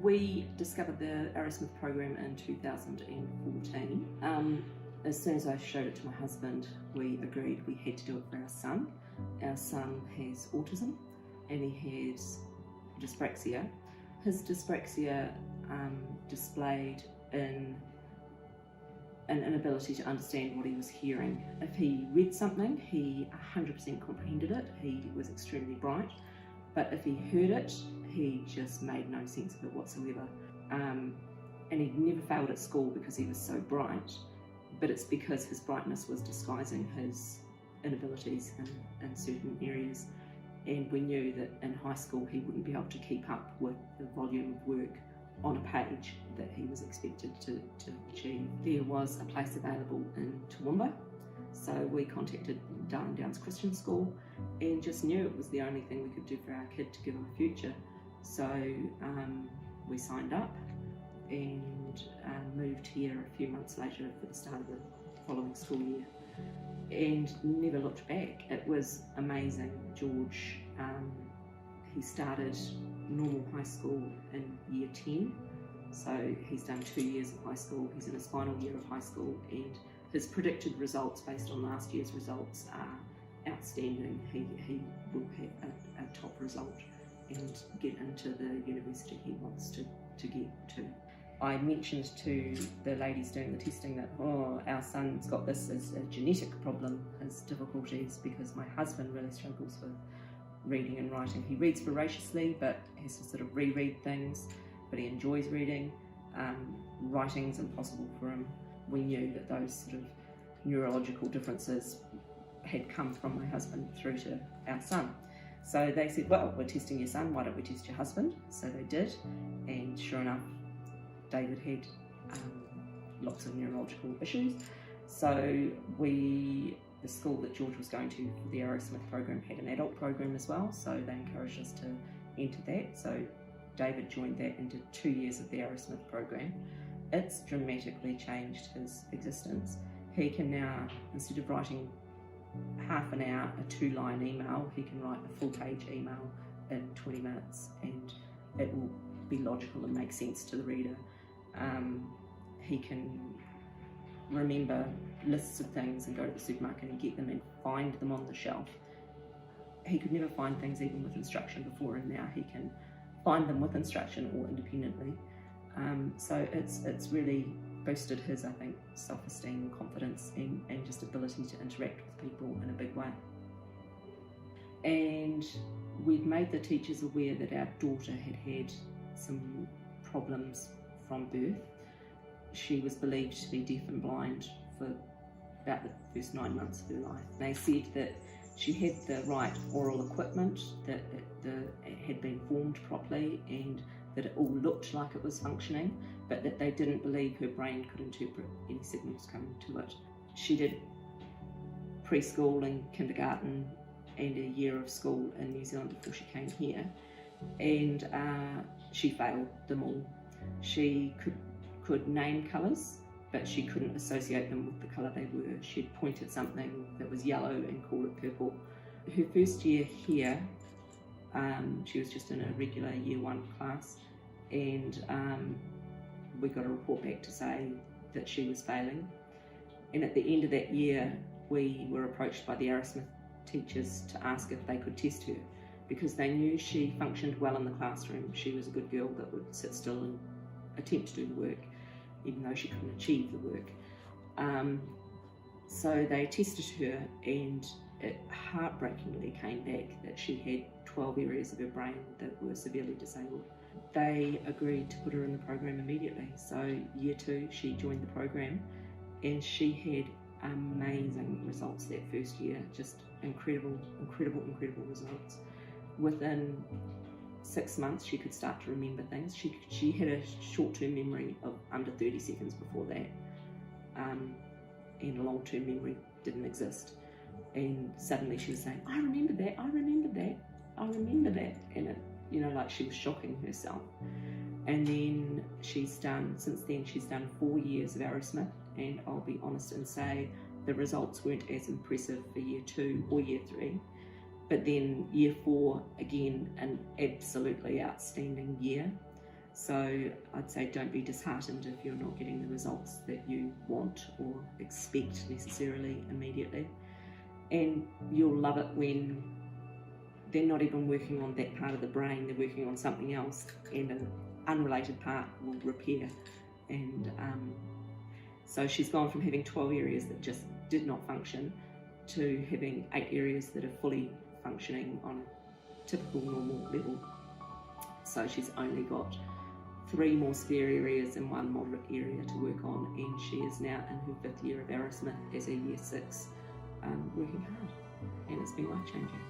We discovered the Arrowsmith Program in 2014. As soon as I showed it to my husband, we agreed we had to do it for our son. Our son has autism and he has dyspraxia. His dyspraxia displayed in an inability to understand what he was hearing. If he read something, he 100% comprehended it. He was extremely bright. But if he heard it, he just made no sense of it whatsoever. And he never failed at school because he was so bright, but it's because his brightness was disguising his inabilities in certain areas. And we knew that in high school he wouldn't be able to keep up with the volume of work on a page that he was expected to achieve. There was a place available in Toowoomba, so we contacted Darling Downs Christian School and just knew it was the only thing we could do for our kid to give him a future. So we signed up and moved here a few months later for the start of the following school year, and never looked back. It was amazing. George, he started normal high school in year 10, so he's done 2 years of high school. He's in his final year of high school, and his predicted results based on last year's results are outstanding. He will have a top result and get into the university he wants to get to. I mentioned to the ladies doing the testing that, our son's got this as a genetic problem, his difficulties, because my husband really struggles with reading and writing. He reads voraciously, but has to sort of reread things, but he enjoys reading. Writing's impossible for him. We knew that those sort of neurological differences had come from my husband through to our son. So they said, well, we're testing your son, why don't we test your husband? So they did, and sure enough, David had lots of neurological issues. So the school that George was going to for the Arrowsmith program had an adult program as well, so they encouraged us to enter that. So David joined that and did 2 years of the Arrowsmith program. It's dramatically changed his existence. He can now, instead of writing half an hour, a 2-line email, he can write a full-page email in 20 minutes, and it will be logical and make sense to the reader. He can remember lists of things and go to the supermarket and get them and find them on the shelf. He could never find things even with instruction before, and now he can find them with instruction or independently. So it's really boosted his, I think, self-esteem, confidence, and just ability to interact with people in a big way. And we've made the teachers aware that our daughter had some problems from birth. She was believed to be deaf and blind for about the first 9 months of her life. They said that she had the right oral equipment, that it had been formed properly, and that it all looked like it was functioning, but that they didn't believe her brain could interpret any signals coming to it. She did preschool and kindergarten and a year of school in New Zealand before she came here, and she failed them all. She could name colours, but she couldn't associate them with the colour they were. She'd point at something that was yellow and call it purple. Her first year here, she was just in a regular year 1 class, and we got a report back to say that she was failing. And at the end of that year, we were approached by the Arrowsmith teachers to ask if they could test her, because they knew she functioned well in the classroom. She was a good girl that would sit still and attempt to do the work, even though she couldn't achieve the work. So they tested her, and it heartbreakingly came back that she had 12 areas of her brain that were severely disabled. They agreed to put her in the program immediately. So year 2, she joined the program, and she had amazing results that first year, just incredible results. Within 6 months, she could start to remember things. She had a short-term memory of under 30 seconds before that, and a long-term memory didn't exist. And suddenly she was saying, I remember that, and it, like she was shocking herself. And then since then she's done 4 years of Arrowsmith, and I'll be honest and say the results weren't as impressive for year 2 or year 3. But then year 4, again, an absolutely outstanding year. So I'd say don't be disheartened if you're not getting the results that you want or expect necessarily immediately. And you'll love it when they're not even working on that part of the brain, they're working on something else, and an unrelated part will repair. And so she's gone from having 12 areas that just did not function to having 8 areas that are fully functioning on a typical normal level. So she's only got 3 more spare areas and 1 moderate area to work on, and she is now in her 5th year of Arrowsmith as a year 6, working hard, and it's been life-changing.